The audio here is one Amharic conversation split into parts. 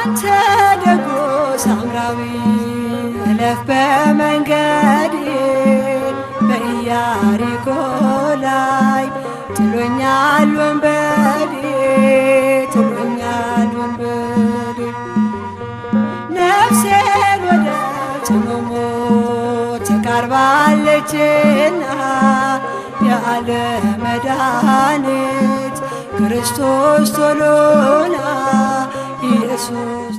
አንተ ደጎ ሳምራዊ እለፍ በመንገዴ በኢያሪኮ ላይ ጥሎኛል ወንበዴ ነፍሴን ወደ ጽኑ ሞት ተቃርባለችና የዓለም መድኃኒት ክርስቶስ ቶሎና ኢየሱስ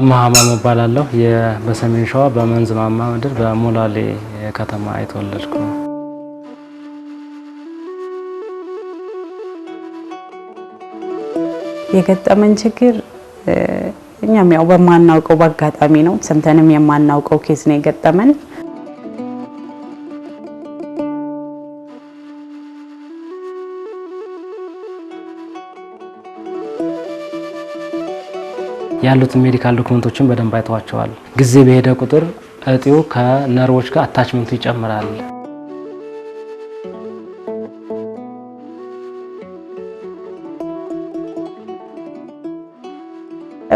ማማም እባላለሁ። በሰሜን ሸዋ በመንዝ ማማ ምድር በሞላሌ ከተማ የተወለድኩ ነው። የገጠመን ችግር እኛም ያው በማናውቀው በአጋጣሚ ነው፣ ሰምተንም የማናውቀው ኬዝ ነው የገጠመን። ያሉትን ሜዲካል ዶክመንቶችን በደንብ አይተዋቸዋል። ጊዜ በሄደ ቁጥር እጢው ከነርቮች ጋር አታችመንቱ ይጨምራል።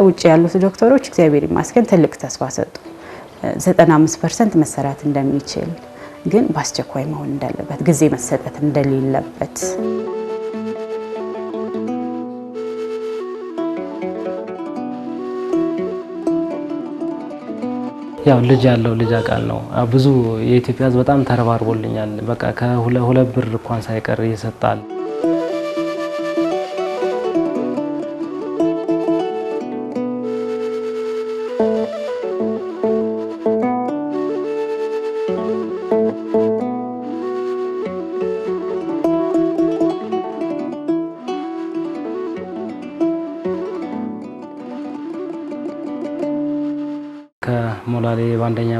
ውጭ ያሉት ዶክተሮች እግዚአብሔር ይመስገን ትልቅ ተስፋ ሰጡ። 95% መሰራት እንደሚችል ግን በአስቸኳይ መሆን እንዳለበት፣ ጊዜ መሰጠት እንደሌለበት ያው ልጅ ያለው ልጅ አቃል ነው። ብዙ የኢትዮጵያ ሕዝብ በጣም ተረባርቦልኛል። በቃ ከሁለት ብር እንኳን ሳይቀር ይሰጣል። ከሞላሌ በአንደኛ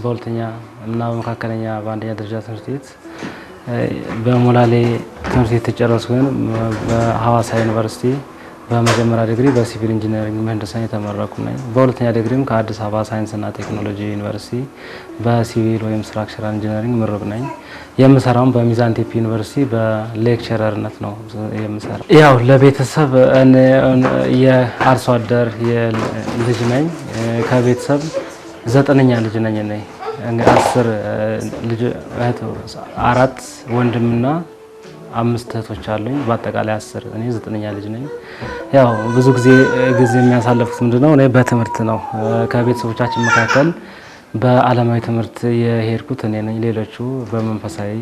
በሁለተኛ እና በመካከለኛ በአንደኛ ደረጃ ትምህርት ቤት በሞላሌ ትምህርት ቤት ተጨረስኩ። በሐዋሳ ዩኒቨርሲቲ በመጀመሪያ ዲግሪ በሲቪል ኢንጂነሪንግ ምህንድስና የተመረኩ ነኝ። በሁለተኛ ዲግሪም ከአዲስ አበባ ሳይንስና ቴክኖሎጂ ዩኒቨርሲቲ በሲቪል ወይም ስትራክቸራል ኢንጂነሪንግ ምሩቅ ነኝ። የምሰራው በሚዛን ቴፒ ዩኒቨርሲቲ በሌክቸረርነት ነው የምሰራው። ያው ለቤተሰብ የአርሶ አደር ልጅ ነኝ። ከቤተሰብ 9ኛ ልጅ ነኝ። 10 ልጅ አራት ወንድምና 5 እህቶች አሉኝ። በአጠቃላይ 10። እኔ 9ኛ ልጅ ነኝ። ያው ብዙ ጊዜ የሚያሳለፍኩት ምንድነው እኔ በትምህርት ነው። ከቤተሰቦቻችን መካከል በዓለማዊ ትምህርት የሄድኩት እኔ ነኝ። ሌሎቹ በመንፈሳዊ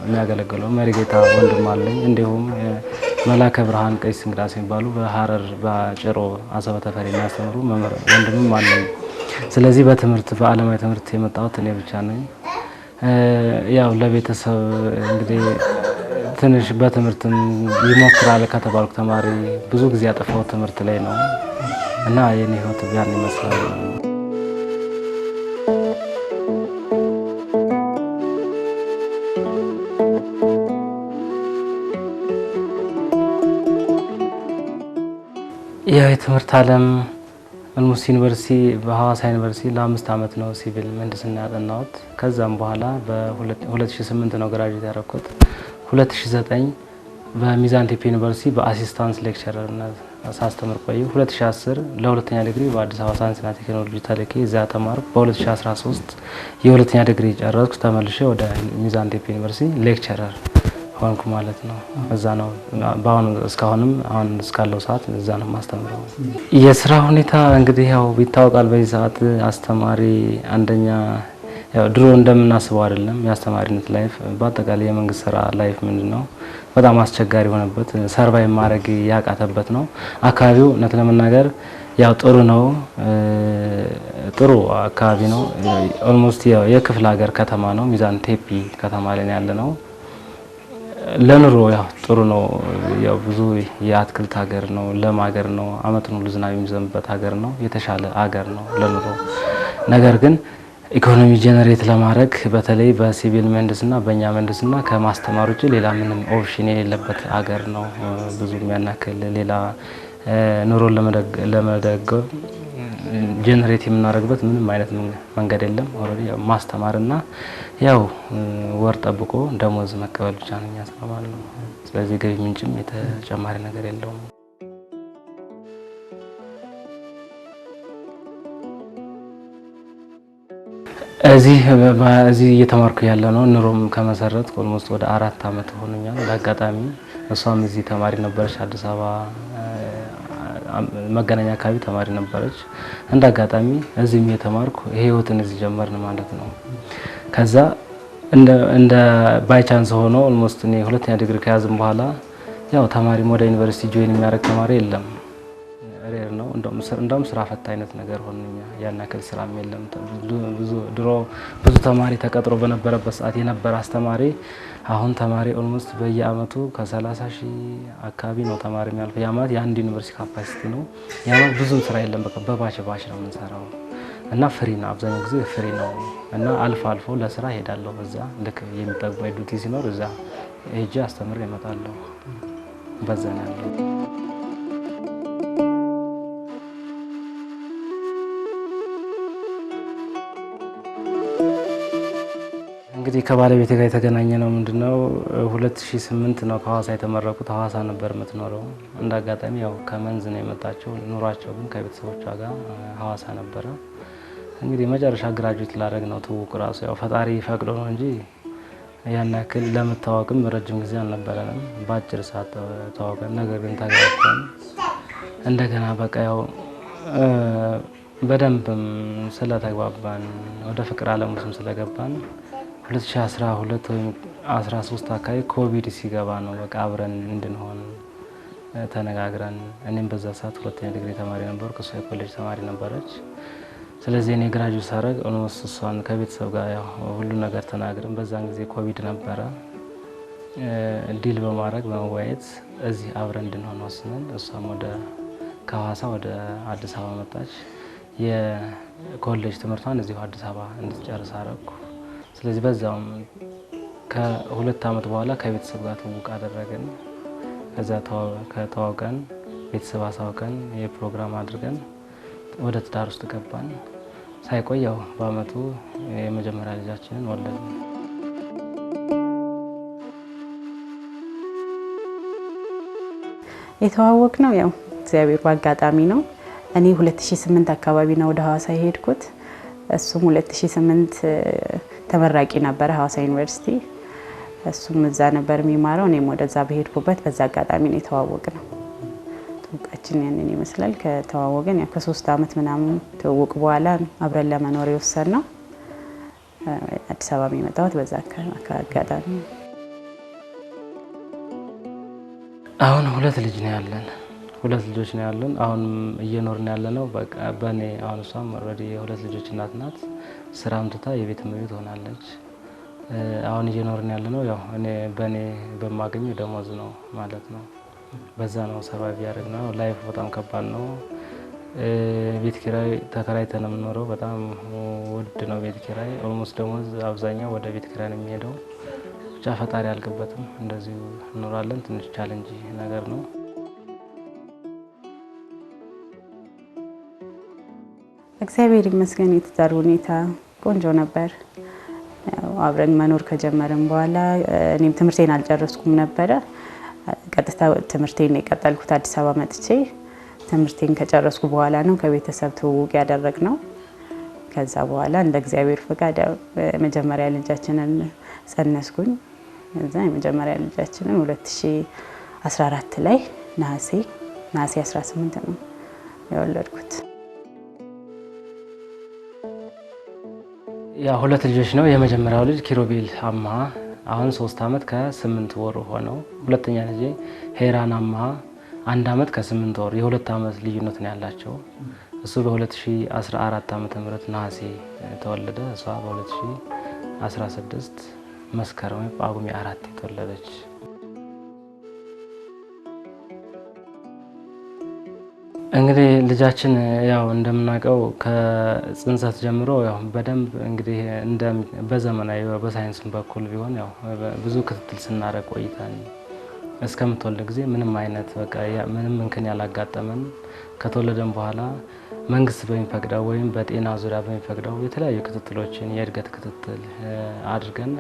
የሚያገለግሉ መሪጌታ ወንድም አለኝ። እንዲሁም መላከ ብርሃን ቀሲስ እንግዳስ የሚባሉ በሐረር በጭሮ አሰበ ተፈሪ የሚያስተምሩ ወንድምም አለኝ። ስለዚህ በትምህርት በዓለማዊ ትምህርት የመጣሁት እኔ ብቻ ነኝ። ያው ለቤተሰብ እንግዲህ ትንሽ በትምህርትም ይሞክራል ከተባልኩ ተማሪ ብዙ ጊዜ ያጠፋው ትምህርት ላይ ነው እና የኔ ህይወት ያን ይመስላል። የትምህርት ዓለም አልሙስ ዩኒቨርሲቲ በሐዋሳ ዩኒቨርሲቲ ለ5 ዓመት ነው ሲቪል ምህንድስና ያጠናሁት። ከዛም በኋላ በ2008 ነው ግራጁዌት ያደረኩት። 2009 በሚዛን ቴፒ ዩኒቨርሲቲ በአሲስታንስ ሌክቸረርነት ሳስተምር ቆየሁ። 2010 ለሁለተኛ ዲግሪ በአዲስ አበባ ሳይንስና ቴክኖሎጂ ተልኬ እዚያ ተማርኩ። በ2013 የሁለተኛ ዲግሪ ጨረስኩ። ተመልሼ ወደ ሚዛን ቴፒ ዩኒቨርሲቲ ሌክቸረር ሆንኩ ማለት ነው። እዛ ነው በአሁን እስካሁንም አሁን እስካለው ሰዓት እዛ ነው ማስተምረው። የስራ ሁኔታ እንግዲህ ያው ይታወቃል። በዚህ ሰዓት አስተማሪ አንደኛ ያው ድሮ እንደምናስበው አይደለም። የአስተማሪነት ላይፍ በአጠቃላይ የመንግስት ስራ ላይፍ ምንድነው በጣም አስቸጋሪ የሆነበት ሰርቫይቭ ማድረግ ያቃተበት ነው። አካባቢው እውነት ለመናገር ያው ጥሩ ነው፣ ጥሩ አካባቢ ነው። ኦልሞስት ያው የክፍለ ሀገር ከተማ ነው። ሚዛን ቴፒ ከተማ ላይ ያለ ነው። ለኑሮ ያው ጥሩ ነው። ያው ብዙ የአትክልት ሀገር ነው፣ ለም ሀገር ነው፣ አመቱን ሁሉ ዝናብ የሚዘንብበት ሀገር ነው። የተሻለ ሀገር ነው ለኑሮ። ነገር ግን ኢኮኖሚ ጀነሬት ለማድረግ በተለይ በሲቪል ምህንድስና በእኛ ምህንድስና ከማስተማር ውጭ ሌላ ምንም ኦፕሽን የሌለበት ሀገር ነው። ብዙ የሚያናክል ሌላ ኑሮን ለመደገፍ ጄነሬት የምናደርግበት ምንም አይነት መንገድ የለም። ኦልሬዲ ማስተማርና ያው ወር ጠብቆ ደሞዝ መቀበል ብቻ ነው እኛ ስራ ማለት ነው። ስለዚህ ገቢ ምንጭም የተጨማሪ ነገር የለውም። እዚህ እየተማርኩ ያለ ነው። ኑሮም ከመሰረት ኦልሞስት ወደ 4 አመት ሆኖኛል። ለአጋጣሚ እሷም እዚህ ተማሪ ነበረች፣ አዲስ አበባ መገናኛ አካባቢ ተማሪ ነበረች። እንደ አጋጣሚ እዚህም የተማርኩ ህይወትን እዚህ ጀመርን ማለት ነው። ከዛ እንደ ባይ ቻንስ ሆኖ ኦልሞስት እኔ ሁለተኛ ዲግሪ ከያዝም በኋላ ያው ተማሪም ወደ ዩኒቨርሲቲ ጆይን የሚያደርግ ተማሪ የለም፣ ሬር ነው። እንደውም ስራ ፈታ አይነት ነገር ሆነኛ። ያን ያክል ስራም የለም። ድሮ ብዙ ተማሪ ተቀጥሮ በነበረበት ሰዓት የነበረ አስተማሪ አሁን ተማሪ ኦልሞስት በየአመቱ ከ30,000 አካባቢ ነው ተማሪ የሚያልፈው። ያ ማለት የአንድ ዩኒቨርሲቲ ካፓሲቲ ነው። ያ ማለት ብዙ ስራ የለም። በቃ በባች ነው የምንሰራው እና ፍሪ ነው፣ አብዛኛው ጊዜ ፍሪ ነው። እና አልፎ አልፎ ለስራ ሄዳለሁ። እዛ ልክ የሚጠቅመኝ ዱቲ ሲኖር እዛ ሄጄ አስተምሬ እመጣለሁ። በዛ ነው ያለው። እንግዲህ ከባለቤቴ ጋር የተገናኘ ነው ምንድነው 2008 ነው ከሐዋሳ የተመረቁት። ሐዋሳ ነበር የምትኖረው። እንደ አጋጣሚ ያው ከመንዝ ነው የመጣቸው። ኑሯቸው ግን ከቤተሰቦቿ ጋር ሐዋሳ ነበረ። እንግዲህ መጨረሻ ግራጁዌት ላደረግ ነው። ትውውቅ ራሱ ያው ፈጣሪ ፈቅዶ ነው እንጂ ያን ያክል ለመታወቅም ረጅም ጊዜ አልነበረንም። በአጭር ሰዓት ተዋወቅን። ነገር ግን ተጋብተን እንደገና በቃ ያው በደንብም ስለተግባባን ወደ ፍቅር ዓለም ውስጥ ስለገባን 2012 ወይም 13 አካባቢ ኮቪድ ሲገባ ነው በቃ አብረን እንድንሆን ተነጋግረን። እኔም በዛ ሰዓት ሁለተኛ ዲግሪ ተማሪ ነበርኩ፣ እሷ የኮሌጅ ተማሪ ነበረች። ስለዚህ እኔ ግራጁዌት ሳደርግ ኦልሞስት እሷን ከቤተሰብ ጋር ያው ሁሉ ነገር ተናግረን፣ በዛን ጊዜ ኮቪድ ነበረ፣ ዲል በማድረግ በመወያየት እዚህ አብረን እንድንሆን ወስነን እሷም ከሐዋሳ ወደ አዲስ አበባ መጣች። የኮሌጅ ትምህርቷን እዚሁ አዲስ አበባ እንድትጨርስ አደረኩ። ስለዚህ በዛውም ከ2 አመት በኋላ ከቤተሰብ ጋር ትውውቅ አደረግን። ከዛ ከተዋወቀን ቤተሰብ አሳውቀን የፕሮግራም አድርገን ወደ ትዳር ውስጥ ገባን። ሳይቆይ ያው በአመቱ የመጀመሪያ ልጃችንን ወለድን። የተዋወቅ ነው ያው እግዚአብሔር በአጋጣሚ ነው። እኔ 2008 አካባቢ ነው ወደ ሐዋሳ የሄድኩት። እሱም 2008 ተመራቂ ነበረ ሐዋሳ ዩኒቨርሲቲ። እሱም እዛ ነበር የሚማረው፣ እኔም ወደዛ በሄድኩበት በዛ አጋጣሚ ነው የተዋወቅ ነው። ትውውቃችን ያንን ይመስላል። ከተዋወቅን ያው ከ3 አመት ምናምን ትውውቅ በኋላ አብረን ለመኖር የወሰንነው። አዲስ አበባ የመጣሁት በዛ አጋጣሚ። አሁን 2 ልጅ ነው ያለን፣ 2 ልጆች ነው ያለን። አሁን እየኖርን ያለ ነው በቃ በኔ። አሁን እሷም ኦልሬዲ የ2 ልጆች እናት ናት። ስራም ትታ የቤት እመቤት ሆናለች። አሁን እየኖርን ያለ ነው ያው እኔ በኔ በማገኘው ደሞዝ ነው ማለት ነው። በዛ ነው ሰርቫይቭ ያደረግነው። ላይፍ በጣም ከባድ ነው። ቤት ኪራይ ተከራይተን የምንኖረው፣ በጣም ውድ ነው ቤት ኪራይ። ኦልሞስት ደሞዝ አብዛኛው ወደ ቤት ኪራይ ነው የሚሄደው። ብቻ ፈጣሪ አልገበትም፣ እንደዚሁ እንኖራለን። ትንሽ ቻሌንጅ ነገር ነው። እግዚአብሔር ይመስገን የትዳር ሁኔታ ቆንጆ ነበር። አብረን መኖር ከጀመርን በኋላ እኔም ትምህርቴን አልጨረስኩም ነበረ። ቀጥታ ትምህርቴን የቀጠልኩት አዲስ አበባ መጥቼ ትምህርቴን ከጨረስኩ በኋላ ነው ከቤተሰብ ትውውቅ ያደረግነው። ከዛ በኋላ እንደ እግዚአብሔር ፈቃድ መጀመሪያ ልጃችንን ጸነስኩኝ። እዛ የመጀመሪያ ልጃችንን 2014 ላይ ነሐሴ 18 ነው የወለድኩት። ያ 2 ልጆች ነው። የመጀመሪያው ልጅ ኪሮቤል አማሃ አሁን 3 አመት ከ8 ወር ሆነው። ሁለተኛ ልጅ ሄራን አማሃ 1 አመት ከ8 ወር፣ የ2 አመት ልዩነት ነው ያላቸው። እሱ በ2014 ዓመተ ምህረት ነሐሴ ተወለደ። እሷ በ2016 መስከረም ጳጉሜ 4 ተወለደች። እንግዲህ ልጃችን ያው እንደምናውቀው ከጽንሰት ጀምሮ ያው በደንብ እንግዲህ በዘመናዊ በሳይንስም በኩል ቢሆን ያው ብዙ ክትትል ስናደርግ ቆይተን እስከምትወልድ ጊዜ ምንም አይነት በቃ ምንም እንከን ያላጋጠመን፣ ከተወለደን በኋላ መንግስት በሚፈቅደው ወይም በጤና ዙሪያ በሚፈቅደው የተለያዩ ክትትሎችን የእድገት ክትትል አድርገን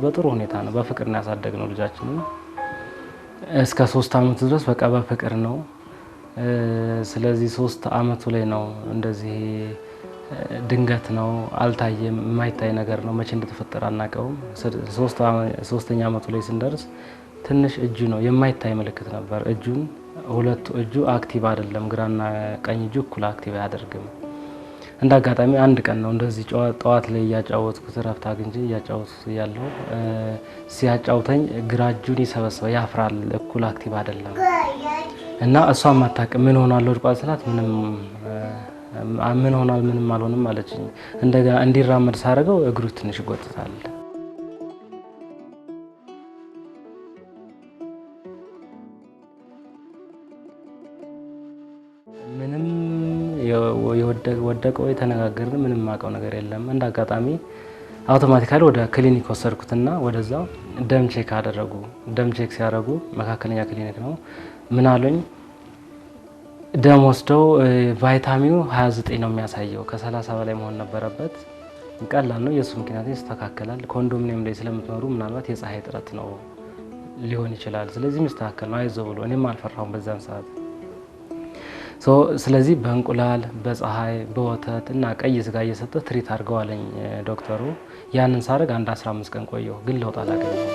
በጥሩ ሁኔታ ነው በፍቅር ነው ያሳደግነው ልጃችንን እስከ 3 አመት ድረስ በቃ በፍቅር ነው። ስለዚህ 3 አመቱ ላይ ነው እንደዚህ ድንገት ነው አልታየም የማይታይ ነገር ነው መቼ እንደተፈጠረ አናውቀውም። 3ኛ አመቱ ላይ ስንደርስ ትንሽ እጁ ነው የማይታይ ምልክት ነበር። ሁለቱ እጁ አክቲቭ አይደለም ግራና ቀኝ እጁ እኩል አክቲቭ አያደርግም። እንዳጋጣሚ አንድ ቀን ነው እንደዚህ ጠዋት ላይ ያጫወትኩት ረፍት አግኝቼ ያጫወትኩት ያለው ሲያጫውተኝ ግራ እጁን ይሰበስበ ያፍራል እኩል አክቲቭ አይደለም እና እሷ ማታውቅ ምን ሆኗል ወድቋል ስላት ምን ሆኗል ምንም አልሆንም አለችኝ። እንደገና እንዲራመድ ሳደርገው እግሩ ትንሽ ይጎትታል። ምንም ወደቀው የተነጋገርን ምንም ማቀው ነገር የለም። እንዳጋጣሚ አውቶማቲካሊ ወደ ክሊኒክ ወሰድኩትና ወደዛው ደም ቼክ አደረጉ። ደም ቼክ ሲያደርጉ መካከለኛ ክሊኒክ ነው ምን አሉኝ ደም ወስደው ቫይታሚኑ 29 ነው የሚያሳየው ከ30 በላይ መሆን ነበረበት። ቀላል ነው የሱ ምክንያት ይስተካከላል። ኮንዶሚኒየም ላይ ስለምትኖሩ ምናልባት የፀሐይ ጥረት ነው ሊሆን ይችላል። ስለዚህ ምስተካከል ነው አይዞህ ብሎ እኔም አልፈራሁም በዛን ሰዓት። ስለዚህ በእንቁላል በፀሐይ በወተት እና ቀይ ስጋ እየሰጠ ትሪት አድርገው አለኝ ዶክተሩ። ያንን ሳደርግ አንድ 15 ቀን ቆየሁ ግን ለውጥ አላገኘሁም።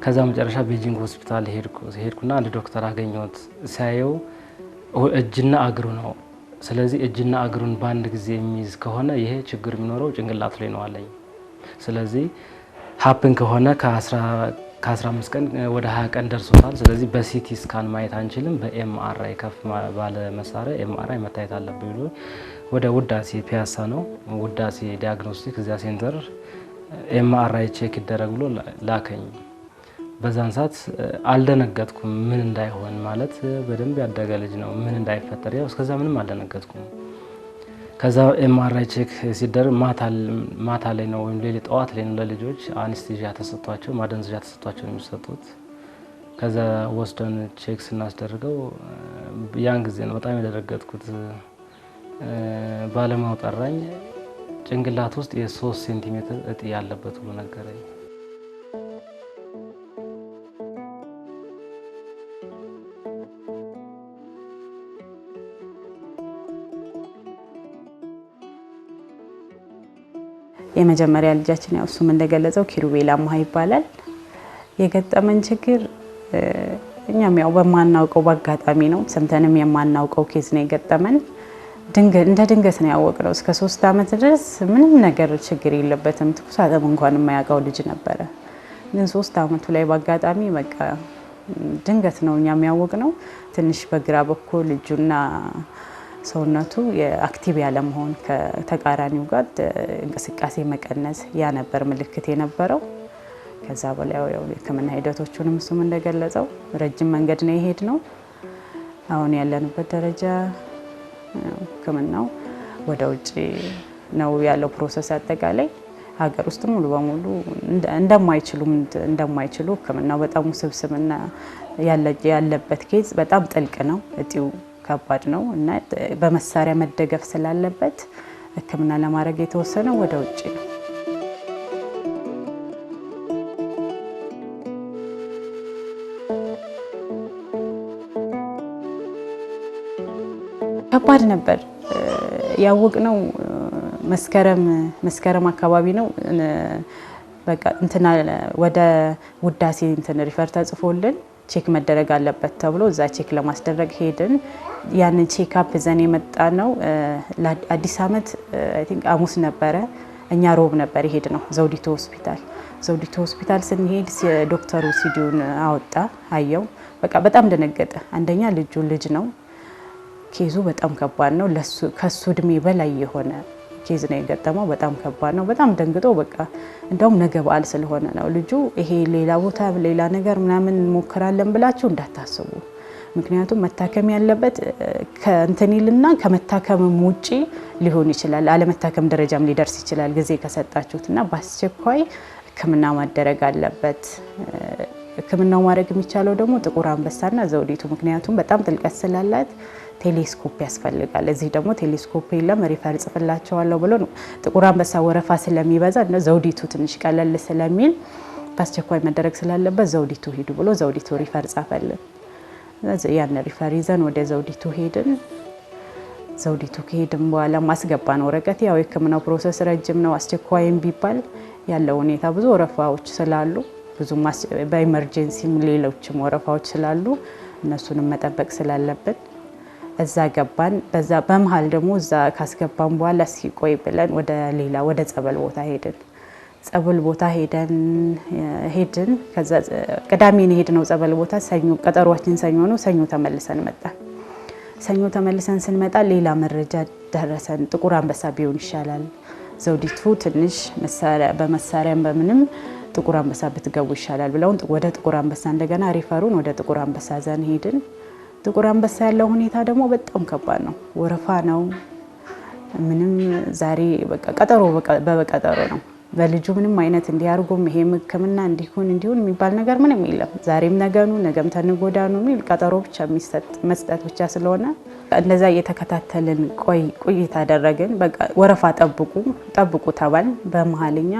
ከዛ መጨረሻ ቤጂንግ ሆስፒታል ሄድኩና አንድ ዶክተር አገኘሁት። ሲያየው እጅና እግሩ ነው። ስለዚህ እጅና እግሩን በአንድ ጊዜ የሚይዝ ከሆነ ይሄ ችግር የሚኖረው ጭንቅላቱ ላይ ነው አለኝ። ስለዚህ ሀፕን ከሆነ ከ15 ቀን ወደ 20 ቀን ደርሶታል። ስለዚህ በሲቲ ስካን ማየት አንችልም፣ በኤምአርአይ ከፍ ባለ መሳሪያ ኤምአርአይ መታየት አለብኝ ብሎ ወደ ውዳሴ ፒያሳ ነው ውዳሴ ዲያግኖስቲክ እዚያ ሴንተር ኤምአርአይ ቼክ ይደረግ ብሎ ላከኝ። በዛን ሰዓት አልደነገጥኩም። ምን እንዳይሆን ማለት በደንብ ያደገ ልጅ ነው ምን እንዳይፈጠር ያው እስከዛ ምንም አልደነገጥኩም። ከዛ ኤምአርአይ ቼክ ሲደረግ ማታ ላይ ነው ወይም ሌሊት ጠዋት ላይ ነው ለልጆች አነስቴዥያ ተሰጥቷቸው ማደንዘዣ ተሰጥቷቸው ነው የሚሰጡት። ከዛ ወስደን ቼክ ስናስደርገው ያን ጊዜ ነው በጣም የደነገጥኩት። ባለሙያው ጠራኝ። ጭንቅላት ውስጥ የ3 ሴንቲሜትር እጢ ያለበት ሁሉ ነገረኝ። የመጀመሪያ ልጃችን ያው እሱም እንደገለጸው ኪሩቤል አማሃ ይባላል። የገጠመን ችግር እኛም ያው በማናውቀው በአጋጣሚ ነው ሰምተንም የማናውቀው ኬዝ ነው የገጠመን። እንደ ድንገት ነው ያወቅነው። እስከ 3 አመት ድረስ ምንም ነገር ችግር የለበትም ትኩሳትም እንኳን የማያውቀው ልጅ ነበረ። ግን 3 አመቱ ላይ በአጋጣሚ በቃ ድንገት ነው እኛም ያወቅነው። ትንሽ በግራ በኩል እጁና ሰውነቱ የአክቲቭ ያለ መሆን ከተቃራኒው ጋር እንቅስቃሴ መቀነስ ያ ነበር ምልክት የነበረው። ከዛ በላይ ያው የሕክምና ሂደቶቹንም እሱም እንደገለጸው ረጅም መንገድ ነው የሄድነው። አሁን ያለንበት ደረጃ ሕክምናው ወደ ውጪ ነው ያለው ፕሮሰስ። አጠቃላይ ሀገር ውስጥ ሙሉ በሙሉ እንደማይችሉ ሕክምናው በጣም ውስብስብና ያለበት ኬዝ በጣም ጥልቅ ነው። እጢው ከባድ ነው እና በመሳሪያ መደገፍ ስላለበት ሕክምና ለማድረግ የተወሰነው ወደ ውጪ ነው። ከባድ ነበር። ያወቅነው መስከረም አካባቢ ነው። በቃ እንትና ወደ ውዳሴ ሪፈር ተጽፎልን ቼክ መደረግ አለበት ተብሎ እዛ ቼክ ለማስደረግ ሄድን። ያንን ቼክ አፕ ዘን የመጣ ነው ለአዲስ አመት አይ ቲንክ ሐሙስ ነበረ። እኛ ሮብ ነበር ይሄድ ነው ዘውዲቱ ሆስፒታል ስንሄድ ዶክተሩ ሲዲውን አወጣ አየው። በቃ በጣም ደነገጠ። አንደኛ ልጅ ነው ኬዙ በጣም ከባድ ነው። ከሱ እድሜ በላይ የሆነ ኬዝ ነው የገጠመው። በጣም ከባድ ነው። በጣም ደንግጦ በቃ እንደውም ነገ በዓል ስለሆነ ነው ልጁ ይሄ ሌላ ቦታ ሌላ ነገር ምናምን እንሞክራለን ብላችሁ እንዳታስቡ፣ ምክንያቱም መታከም ያለበት ከእንትኒልና ከመታከምም ውጪ ሊሆን ይችላል። አለመታከም ደረጃም ሊደርስ ይችላል ጊዜ ከሰጣችሁትና በአስቸኳይ ሕክምና ማደረግ አለበት። ሕክምናው ማድረግ የሚቻለው ደግሞ ጥቁር አንበሳና ዘውዲቱ፣ ምክንያቱም በጣም ጥልቀት ስላላት ቴሌስኮፕ ያስፈልጋል። እዚህ ደግሞ ቴሌስኮፕ የለም፣ ሪፈር ጽፍላቸዋለሁ ብሎ ነው። ጥቁር አንበሳ ወረፋ ስለሚበዛ እና ዘውዲቱ ትንሽ ቀለል ስለሚል በአስቸኳይ መደረግ ስላለበት ዘውዲቱ ሂዱ ብሎ ዘውዲቱ ሪፈር ጻፈልን። ያን ሪፈር ይዘን ወደ ዘውዲቱ ሄድን። ዘውዲቱ ከሄድን በኋላ ማስገባን ወረቀት ያው የሕክምናው ፕሮሰስ ረጅም ነው። አስቸኳይም ቢባል ያለው ሁኔታ ብዙ ወረፋዎች ስላሉ ብዙ በኢመርጀንሲም ሌሎችም ወረፋዎች ስላሉ እነሱንም መጠበቅ ስላለብን እዛ ገባን። በዛ በመሃል ደግሞ እዛ ካስገባን በኋላ ሲቆይ ብለን ወደ ጸበል ቦታ ሄድን። ጸበል ቦታ ሄድን። ከዛ ቅዳሜ ነው ሄድነው ጸበል ቦታ። ሰኞ ቀጠሯችን ሰኞ ነው። ሰኞ ተመልሰን መጣን። ሰኞ ተመልሰን ስንመጣ ሌላ መረጃ ደረሰን። ጥቁር አንበሳ ቢሆን ይሻላል፣ ዘውዲቱ ትንሽ በመሳሪያም በምንም ጥቁር አንበሳ ብትገቡ ይሻላል ብለውን ወደ ጥቁር አንበሳ እንደገና ሪፈሩን ወደ ጥቁር አንበሳ ዘን ሄድን። ጥቁር አንበሳ ያለው ሁኔታ ደግሞ በጣም ከባድ ነው። ወረፋ ነው። ምንም ዛሬ በቃ ቀጠሮ በቀጠሮ ነው። በልጁ ምንም አይነት እንዲያርጉም ይሄ ሕክምና እንዲሆን የሚባል ነገር ምንም የለም። ዛሬም ነገኑ ነገም ተንጎዳኑ የሚል ቀጠሮ ብቻ መስጠት ብቻ ስለሆነ እንደዛ እየተከታተልን ቆይታ አደረግን። በቃ ወረፋ ጠብቁ ተባል። በመሀልኛ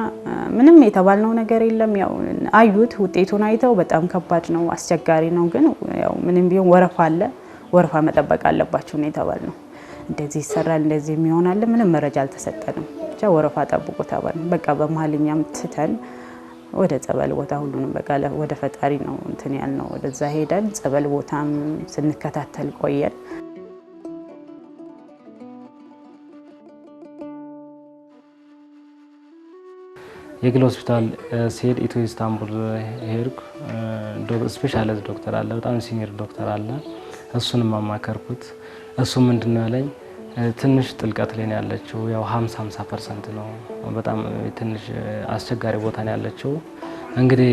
ምንም የተባልነው ነገር የለም። ያው አዩት፣ ውጤቱን አይተው በጣም ከባድ ነው፣ አስቸጋሪ ነው። ግን ያው ምንም ቢሆን ወረፋ አለ፣ ወረፋ መጠበቅ አለባችሁ ነው የተባልነው። እንደዚህ ይሰራል እንደዚህ የሚሆናል ምንም መረጃ አልተሰጠንም። ብቻ ወረፋ ጠብቁ ተባል። በቃ በመሀልኛም ትተን ወደ ጸበል ቦታ ሁሉንም በቃ ወደ ፈጣሪ ነው እንትን ያልነው። ወደዛ ሄደን ጸበል ቦታም ስንከታተል ቆየን። የግል ሆስፒታል ሲሄድ ኢትዮ ኢስታንቡል ሄድኩ። ስፔሻሊስት ዶክተር አለ፣ በጣም ሲኒየር ዶክተር አለ። እሱንም አማከርኩት። እሱ ምንድነው ያለኝ ትንሽ ጥልቀት ላይ ነው ያለችው፣ ያው 50% ነው። በጣም ትንሽ አስቸጋሪ ቦታ ነው ያለችው። እንግዲህ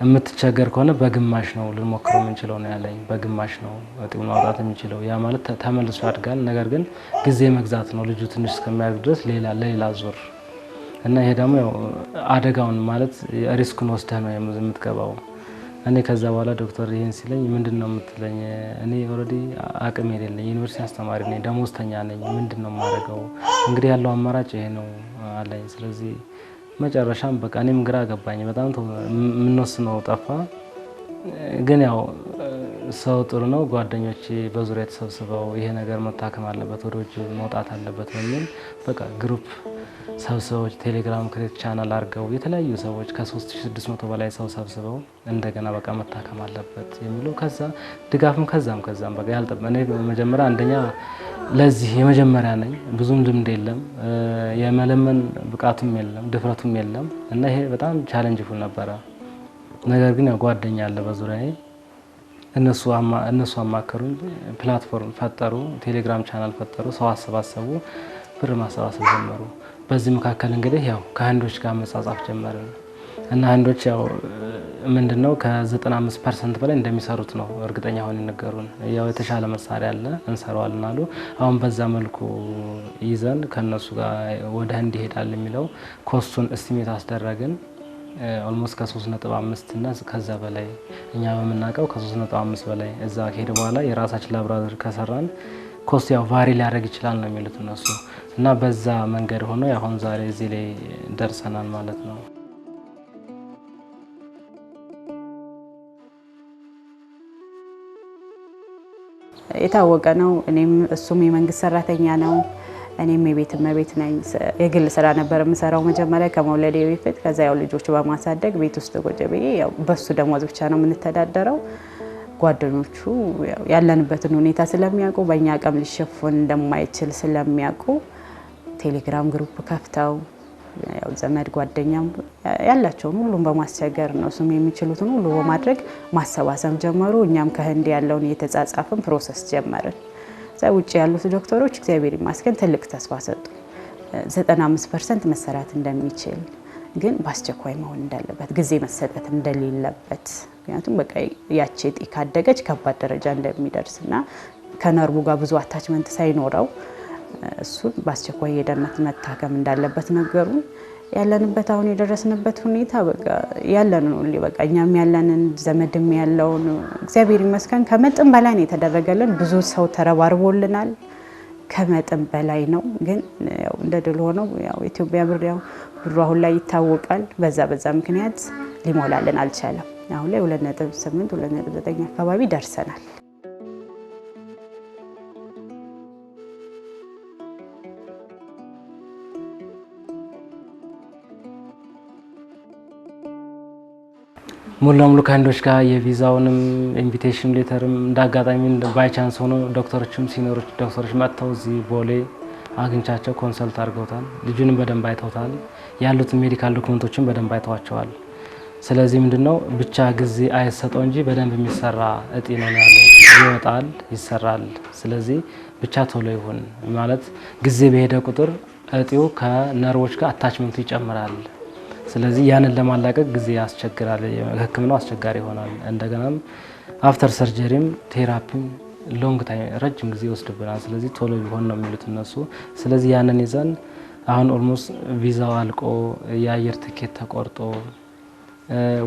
የምትቸገር ከሆነ በግማሽ ነው ልንሞክረው የምንችለው ነው ያለኝ። በግማሽ ነው እጢውን ማውጣት የሚችለው። ያ ማለት ተመልሶ ያድጋል። ነገር ግን ጊዜ መግዛት ነው ልጁ ትንሽ እስከሚያድግ ድረስ ሌላ ዙር እና ይሄ ደግሞ ያው አደጋውን ማለት ሪስኩን ወስደህ ነው የምትገባው። እኔ ከዛ በኋላ ዶክተር ይሄን ሲለኝ ምንድነው የምትለኝ? እኔ ኦልሬዲ አቅም የሌለኝ ዩኒቨርሲቲ አስተማሪ ነኝ፣ ደሞዝተኛ ነኝ። ምንድነው የማደርገው? እንግዲህ ያለው አማራጭ ይሄ ነው አለኝ። ስለዚህ መጨረሻም በቃ እኔም ግራ ገባኝ። በጣም የምንወስነው ጠፋ። ግን ያው ሰው ጥሩ ነው። ጓደኞቼ በዙሪያ ተሰብስበው ይሄ ነገር መታከም አለበት፣ ወደ ውጭ መውጣት አለበት በሚል በቃ ግሩፕ ሰብስበው ቴሌግራም ክሬት ቻናል አድርገው የተለያዩ ሰዎች ከ3600 በላይ ሰው ሰብስበው እንደገና በቃ መታከም አለበት የሚለው ከዛ ድጋፍም ከዛም በቃ ያልጠበነ መጀመሪያ አንደኛ ለዚህ የመጀመሪያ ነኝ። ብዙም ልምድ የለም፣ የመለመን ብቃቱም የለም፣ ድፍረቱም የለም እና ይሄ በጣም ቻሌንጅ ፉል ነበረ። ነገር ግን ያው ጓደኛ አለ በዙሪያዬ፣ እነሱ አማከሩኝ፣ ፕላትፎርም ፈጠሩ፣ ቴሌግራም ቻናል ፈጠሩ፣ ሰው አሰባሰቡ፣ ብር ማሰባሰብ ጀመሩ። በዚህ መካከል እንግዲህ ያው ከህንዶች ጋር መጻጻፍ ጀመርን እና ህንዶች ያው ምንድነው ከ95% በላይ እንደሚሰሩት ነው እርግጠኛ ሆነን ነገሩን። ያው የተሻለ መሳሪያ አለ እንሰራዋለን አሉ። አሁን በዛ መልኩ ይዘን ከነሱ ጋር ወደ ህንድ ይሄዳል የሚለው ኮስቱን እስቲሜት አስደረግን። ኦልሞስት ከ3.5 እና ከዛ በላይ እኛ በመናቀው ከ3.5 በላይ እዛ ከሄደ በኋላ የራሳችን ላብራቶሪ ከሰራን ኮስቱ ያው ቫሪ ሊያደርግ ይችላል ነው የሚሉት እነሱ እና በዛ መንገድ ሆኖ አሁን ዛሬ እዚህ ላይ ደርሰናል ማለት ነው። የታወቀ ነው። እኔም እሱም የመንግስት ሰራተኛ ነው። እኔም የቤት እመቤት ነኝ። የግል ስራ ነበር የምሰራው መጀመሪያ ከመውለዴ በፊት። ከዛ ያው ልጆቹ በማሳደግ ቤት ውስጥ ቁጭ ብዬ ያው በሱ ደሞዝ ብቻ ነው የምንተዳደረው። ጓደኞቹ ያለንበትን ሁኔታ ስለሚያውቁ በእኛ አቅም ሊሸፈን እንደማይችል ስለሚያውቁ ቴሌግራም ግሩፕ ከፍተው ያው ዘመድ ጓደኛም ያላቸውን ሁሉም በማስቸገር ነው እሱም የሚችሉትን ሁሉ በማድረግ ማሰባሰብ ጀመሩ። እኛም ከህንድ ያለውን እየተጻጻፍን ፕሮሰስ ጀመርን። ውጭ ያሉት ዶክተሮች እግዚአብሔር ይመስገን ትልቅ ተስፋ ሰጡ። 95% መሰራት እንደሚችል ግን በአስቸኳይ መሆን እንዳለበት ጊዜ መሰጠት እንደሌለበት ምክንያቱም በቃ ያቺ እጢ ካደገች ከባድ ደረጃ እንደሚደርስና ከነርቡ ጋር ብዙ አታችመንት ሳይኖረው እሱን በአስቸኳይ የደነት መታከም እንዳለበት ነገሩን። ያለንበት አሁን የደረስንበት ሁኔታ በቃ ያለንን ሁሉ በቃ እኛም ያለንን ዘመድም ያለውን እግዚአብሔር ይመስገን ከመጠን በላይ ነው የተደረገልን። ብዙ ሰው ተረባርቦልናል። ከመጠን በላይ ነው። ግን ያው እንደ ድል ሆኖ ያው ኢትዮጵያ ብር ያው ብሩ አሁን ላይ ይታወቃል። በዛ ምክንያት ሊሞላልን አልቻለም። አሁን ላይ 2.8 2.9 አካባቢ ደርሰናል። ሙሉ ለሙሉ ከህንዶች ጋር የቪዛውንም ኢንቪቴሽን ሌተርም እንዳጋጣሚ ባይ ቻንስ ሆኖ ዶክተሮችም ሲኒየሮች ዶክተሮች መጥተው እዚህ ቦሌ አግኝቻቸው ኮንሰልት አድርገውታል። ልጁንም በደንብ አይተውታል። ያሉት ሜዲካል ዶክመንቶችን በደንብ አይተዋቸዋል። ስለዚህ ምንድነው ብቻ ጊዜ አይሰጠው እንጂ በደንብ የሚሰራ እጢ ነው ያለው። ይወጣል፣ ይሰራል። ስለዚህ ብቻ ቶሎ ይሁን ማለት ጊዜ በሄደ ቁጥር እጢው ከነርቮች ጋር አታችመንቱ ይጨምራል። ስለዚህ ያንን ለማላቀቅ ጊዜ ያስቸግራል። ህክምናው አስቸጋሪ ይሆናል። እንደገናም አፍተር ሰርጀሪም ቴራፒም ሎንግ ታይም ረጅም ጊዜ ይወስድብናል። ስለዚህ ቶሎ ቢሆን ነው የሚሉት እነሱ። ስለዚህ ያንን ይዘን አሁን ኦልሞስት ቪዛው አልቆ የአየር ትኬት ተቆርጦ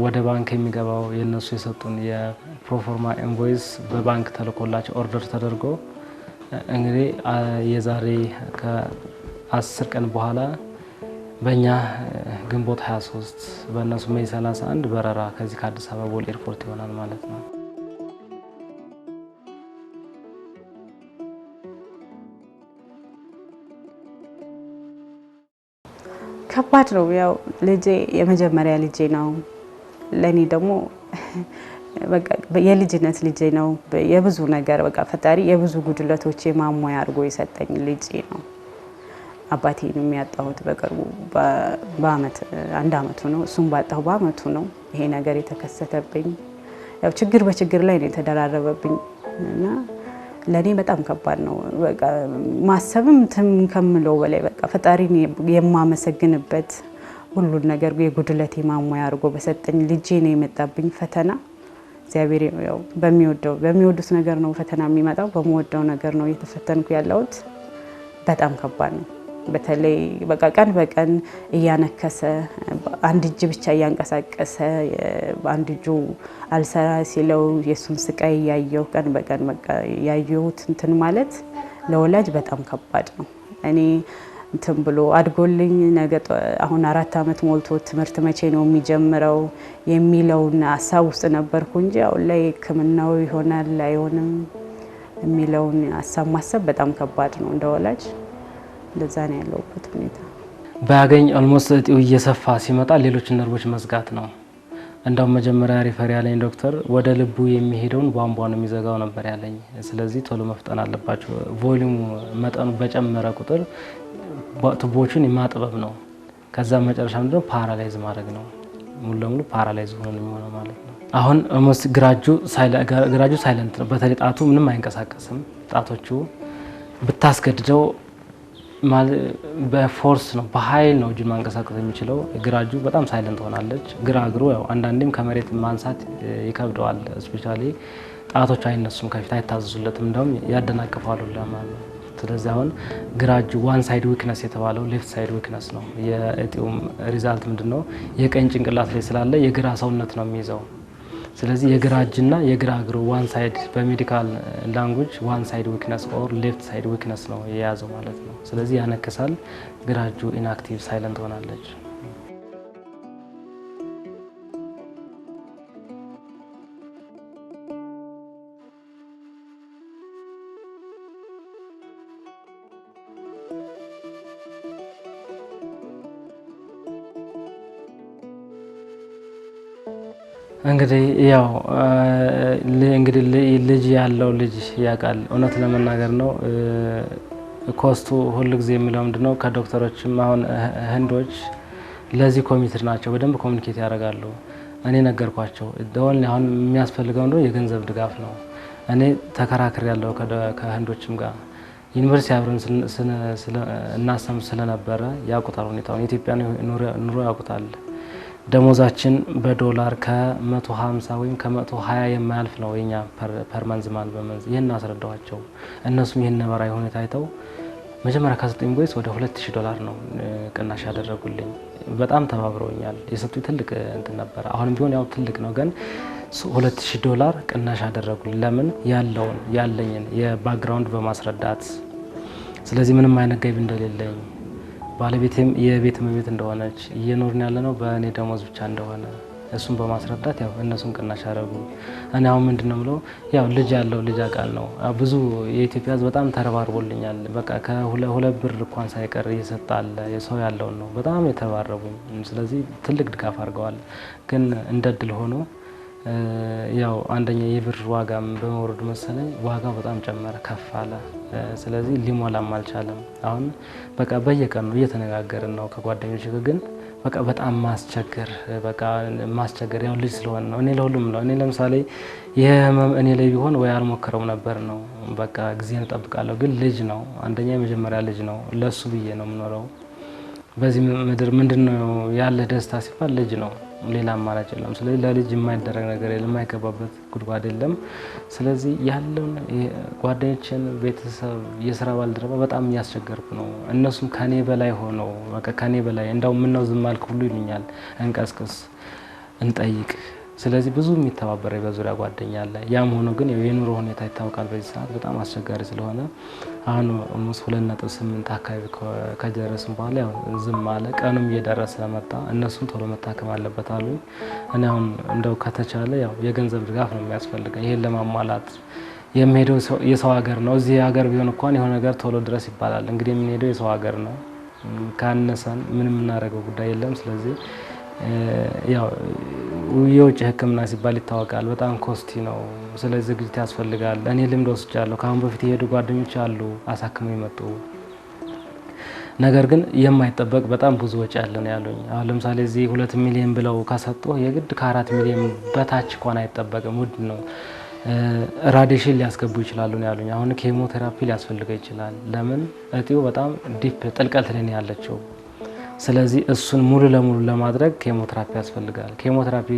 ወደ ባንክ የሚገባው የነሱ የሰጡን የፕሮፎርማ ኢንቮይስ በባንክ ተልኮላቸው ኦርደር ተደርጎ እንግዲህ የዛሬ ከ10 ቀን በኋላ በእኛ ግንቦት 23 በእነሱ ሜይ 31 በረራ ከዚህ ከአዲስ አበባ ቦሌ ኤርፖርት ይሆናል ማለት ነው። ከባድ ነው። ያው ልጄ የመጀመሪያ ልጄ ነው። ለኔ ደግሞ በቃ የልጅነት ልጄ ነው። የብዙ ነገር በቃ ፈጣሪ የብዙ ጉድለቶች ማሟያ አድርጎ የሰጠኝ ልጄ ነው። አባቴን የሚያጣሁት በቅርቡ በአመት 1 አመቱ ነው። እሱም ባጣሁ በአመቱ ነው ይሄ ነገር የተከሰተብኝ። ያው ችግር በችግር ላይ ነው የተደራረበብኝ እና ለኔ በጣም ከባድ ነው። በቃ ማሰብም ከምለው በላይ በቃ ፈጣሪን የማመሰግንበት ሁሉን ነገር የጉድለቴ ማሟያ አድርጎ በሰጠኝ ልጄ ነው የመጣብኝ ፈተና። እግዚአብሔር ያው በሚወዱት ነገር ነው ፈተና የሚመጣው። በመወደው ነገር ነው እየተፈተንኩ ያለሁት። በጣም ከባድ ነው። በተለይ በቃ ቀን በቀን እያነከሰ አንድ እጅ ብቻ እያንቀሳቀሰ አንድ እጁ አልሰራ ሲለው የሱን ስቃይ ያየው ቀን በቀን በቃ ያየሁት እንትን ማለት ለወላጅ በጣም ከባድ ነው። እኔ እንትን ብሎ አድጎልኝ ነገ አሁን 4 አመት ሞልቶ ትምህርት መቼ ነው የሚጀምረው የሚለውን ሀሳብ ውስጥ ነበርኩ እንጂ አሁን ላይ ሕክምናው ይሆናል አይሆንም የሚለውን ሀሳብ ማሰብ በጣም ከባድ ነው እንደወላጅ። እንደዛ ነው ያለውበት ሁኔታ። ባያገኝ ኦልሞስት እጢው እየሰፋ ሲመጣ ሌሎች ነርቮች መዝጋት ነው። እንደው መጀመሪያ ሪፈር ያለኝ ዶክተር ወደ ልቡ የሚሄደውን ቧንቧ ነው የሚዘጋው ነበር ያለኝ። ስለዚህ ቶሎ መፍጠን አለባቸው። ቮሊዩም መጠኑ በጨመረ ቁጥር ቱቦቹን የማጥበብ ነው። ከዛ መጨረሻ ምንድነው ፓራላይዝ ማድረግ ነው። ሙሉ ለሙሉ ፓራላይዝ ሆኖ ነው የሚሆነው ማለት ነው። አሁን ኦልሞስት ግራጁ ሳይለንት ነው። በተለይ ጣቱ ምንም አይንቀሳቀስም። ጣቶቹ ብታስገድደው በፎርስ ነው በኃይል ነው እጁን ማንቀሳቀስ የሚችለው። ግራጁ በጣም ሳይለንት ሆናለች። ግራ እግሩ ያው አንዳንዴም ከመሬት ማንሳት ይከብደዋል። ስፔሻሊ ጣቶቹ አይነሱም፣ ከፊት አይታዘዙለትም፣ እንደውም ያደናቅፋሉ ለማለት። ስለዚህ አሁን ግራጁ ዋን ሳይድ ዊክነስ የተባለው ሌፍት ሳይድ ዊክነስ ነው። የእጢውም ሪዛልት ምንድነው? የቀኝ ጭንቅላት ላይ ስላለ የግራ ሰውነት ነው የሚይዘው። ስለዚህ የግራ እጅና የግራ እግሩ ዋን ሳይድ በሜዲካል ላንጉጅ ዋን ሳይድ ዊክነስ ኦር ሌፍት ሳይድ ዊክነስ ነው የያዘው ማለት ነው። ስለዚህ ያነክሳል። ግራ እጁ ኢንአክቲቭ ሳይለንት ሆናለች። እንግዲህ ያው ልጅ ያለው ልጅ ያውቃል። እውነት ለመናገር ነው ኮስቱ ሁሉ ጊዜ የሚለው ምንድነው? ከዶክተሮችም አሁን ህንዶች ለዚህ ኮሚትድ ናቸው። በደንብ ኮሚኒኬት ያደርጋሉ። እኔ ነገርኳቸው ደወል አሁን የሚያስፈልገው ነው የገንዘብ ድጋፍ ነው። እኔ ተከራክሬ ያለው ከህንዶችም ጋር ዩኒቨርሲቲ አብረን እናስተምር ስለነበረ ያውቁታል ሁኔታውን። የኢትዮጵያ ኑሮ ያውቁታል። ደሞዛችን በዶላር ከ150 ወይም ከ120 የማያልፍ ነው የኛ ፐር መንዝ ማለት በመንዝ ይሄን አስረዳዋቸው። እነሱም ይሄን ነባራዊ ሁኔታ አይተው መጀመሪያ ከሰጡኝ ቦይስ ወደ $2000 ነው ቅናሽ ያደረጉልኝ። በጣም ተባብረውኛል። የሰጡኝ ትልቅ እንትን ነበር። አሁንም ቢሆን ያው ትልቅ ነው ግን $2000 ቅናሽ ያደረጉልኝ። ለምን ያለኝን የባክግራውንድ በማስረዳት ስለዚህ ምንም አይነት ገቢ እንደሌለኝ ባለቤቴም የቤት እመቤት እንደሆነች እየኖርን ያለነው በእኔ ደሞዝ ብቻ እንደሆነ እሱን በማስረዳት ያው እነሱም ቅናሽ ያደረጉ። እኔ አሁን ምንድነው ብለው ያው ልጅ ያለው ልጅ አቃል ነው ብዙ የኢትዮጵያ ሕዝብ በጣም ተረባርቦልኛል። በቃ ከሁለት ብር እንኳን ሳይቀር እየሰጣል የሰው ያለው ነው በጣም የተባረቡኝ። ስለዚህ ትልቅ ድጋፍ አድርገዋል። ግን እንደድል ሆኖ ያው አንደኛ የብር ዋጋም በመውረዱ መሰለኝ ዋጋው በጣም ጨመረ ከፍ አለ። ስለዚህ ሊሞላም አልቻለም። አሁን በቃ በየቀኑ እየተነጋገርን ነው ከጓደኞች ግን በቃ በጣም ማስቸገር ያው ልጅ ስለሆነ ነው። እኔ ለሁሉም ነው። እኔ ለምሳሌ የህመም እኔ ላይ ቢሆን ወይ አልሞከረው ነበር ነው በቃ ጊዜን እጠብቃለሁ። ግን ልጅ ነው አንደኛ የመጀመሪያ ልጅ ነው። ለሱ ብዬ ነው የምኖረው። በዚህ ምድር ምንድነው ያለ ደስታ ሲባል ልጅ ነው። ሌላ አማራጭ የለም። ስለዚህ ለልጅ የማይደረግ ነገር የለም፣ የማይገባበት ጉድጓድ የለም። ስለዚህ ያለውን ጓደኞችን፣ ቤተሰብ፣ የስራ ባልደረባ በጣም እያስቸገርኩ ነው። እነሱም ከኔ በላይ ሆነው በቃ ከኔ በላይ እንዳው ምን ነው ዝም አልክ ሁሉ ይሉኛል። እንቀስቅስ እንጠይቅ። ስለዚህ ብዙ የሚተባበረ በዙሪያ ጓደኛ አለ። ያም ሆኖ ግን የኑሮ ሁኔታ ይታወቃል። በዚህ ሰዓት በጣም አስቸጋሪ ስለሆነ አሁን 2.8 አካባቢ ከደረስን በኋላ ያው ዝም አለ። ቀኑም እየደረሰ መጣ። እነሱም ቶሎ መታከም አለበት አሉ። እኔ አሁን እንደው ከተቻለ ያው የገንዘብ ድጋፍ ነው የሚያስፈልገው። ይሄን ለማሟላት የሚሄደው የሰው ሀገር ነው። እዚህ ሀገር ቢሆን እንኳን የሆነ ነገር ቶሎ ድረስ ይባላል። እንግዲህ የምንሄደው የሰው ሀገር ነው። ካነሰን ምንም እናደርገው ጉዳይ የለም። ስለዚህ ያው የውጭ ሕክምና ሲባል ይታወቃል በጣም ኮስቲ ነው። ስለዚህ ዝግጅት ያስፈልጋል። እኔ ልምድ ወስጃለሁ። ከአሁን በፊት የሄዱ ጓደኞች አሉ አሳክመው ይመጡ። ነገር ግን የማይጠበቅ በጣም ብዙ ወጪ ያለ ነው ያሉኝ። አሁን ለምሳሌ እዚህ 2 ሚሊዮን ብለው ካሰጡ የግድ ከ4 ሚሊዮን በታች እንኳን አይጠበቅም። ውድ ነው። ራዲሽን ሊያስገቡ ይችላሉ ነው ያሉኝ። አሁን ኬሞቴራፒ ሊያስፈልገው ይችላል። ለምን እጢው በጣም ዲፕ ጥልቀት ላይ ነው ያለችው። ስለዚህ እሱን ሙሉ ለሙሉ ለማድረግ ኬሞቴራፒ ያስፈልጋል። ኬሞቴራፒ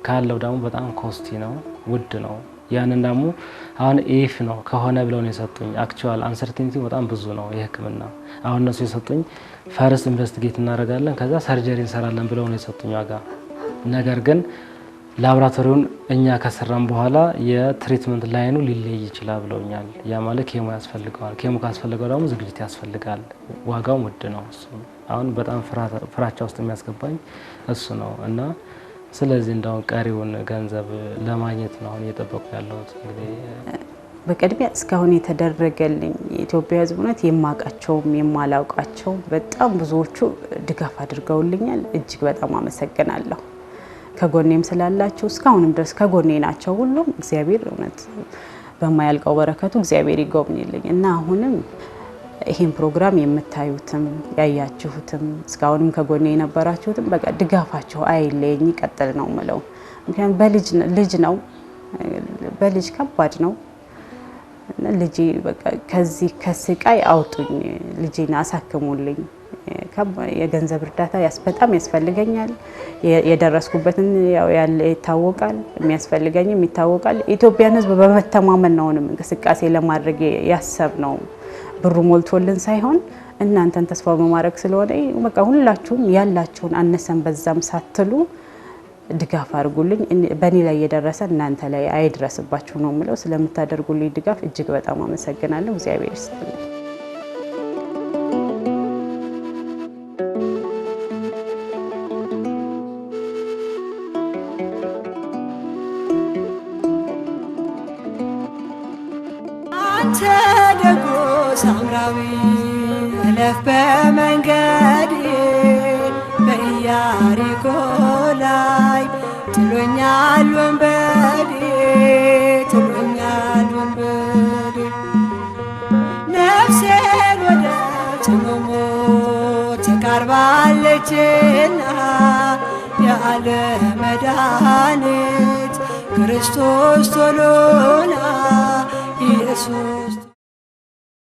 ካለው ደግሞ በጣም ኮስቲ ነው፣ ውድ ነው። ያንን ደግሞ አሁን ኢፍ ነው ከሆነ ብለው ነው የሰጡኝ። አክቹዋል አንሰርቲኒቲ በጣም ብዙ ነው የህክምና። አሁን እነሱ የሰጡኝ ፈርስት ኢንቨስቲጌት እናደርጋለን ከዛ ሰርጀሪ እንሰራለን ብለው ነው የሰጡኝ ዋጋ። ነገር ግን ላብራቶሪውን እኛ ከሰራን በኋላ የትሪትመንት ላይኑ ሊለይ ይችላል ብለውኛል። ያ ማለት ኬሞ ያስፈልጋል። ኬሞ ካስፈልገው ደግሞ ዝግጅት ያስፈልጋል። ዋጋው ውድ ነው። እሱ አሁን በጣም ፍራቻ ውስጥ የሚያስገባኝ እሱ ነው እና ስለዚህ እንደው ቀሪውን ገንዘብ ለማግኘት ነው አሁን እየጠበቁ ያለሁት። እንግዲህ በቅድሚያ እስካሁን የተደረገልኝ የኢትዮጵያ ሕዝብ እውነት የማውቃቸውም የማላውቃቸው በጣም ብዙዎቹ ድጋፍ አድርገውልኛል። እጅግ በጣም አመሰግናለሁ። ከጎኔም ስላላችሁ እስካሁንም ድረስ ከጎኔ ናቸው። ሁሉም እግዚአብሔር እውነት በማያልቀው በረከቱ እግዚአብሔር ይጎብኝልኝ እና አሁንም ይሄን ፕሮግራም የምታዩትም ያያችሁትም እስካሁንም ከጎኔ የነበራችሁትም በቃ ድጋፋችሁ አይለየኝ ይቀጥል ነው የምለው። ምክንያቱም ልጅ ነው፣ በልጅ ከባድ ነው። ልጅ በቃ ከዚህ ከስቃይ አውጡኝ፣ ልጄን አሳክሙልኝ። የገንዘብ እርዳታ በጣም ያስፈልገኛል። የደረስኩበትን ያለ ይታወቃል፣ የሚያስፈልገኝም ይታወቃል። ኢትዮጵያን ሕዝብ በመተማመን ነው እንቅስቃሴ ለማድረግ ያሰብ ነው። ብሩ ሞልቶልን ሳይሆን እናንተን ተስፋ በማድረግ ስለሆነ በቃ ሁላችሁም ያላችሁን አነሰን በዛም ሳትሉ ድጋፍ አድርጉልኝ። በእኔ ላይ የደረሰ እናንተ ላይ አይድረስባችሁ ነው የምለው። ስለምታደርጉልኝ ድጋፍ እጅግ በጣም አመሰግናለሁ። እግዚአብሔር ይስጥልኝ። አንተ ደጎ ሳምራዊ እለፍ በመንገዴ በኢያሪኮ ላይ ጥሎኛል ወንበዴ ነፍሴን ወደ ጽኑ ሞት ተቃርባለችና የዓለም መድኃኒት ክርስቶስ ቶሎና ኢየሱስ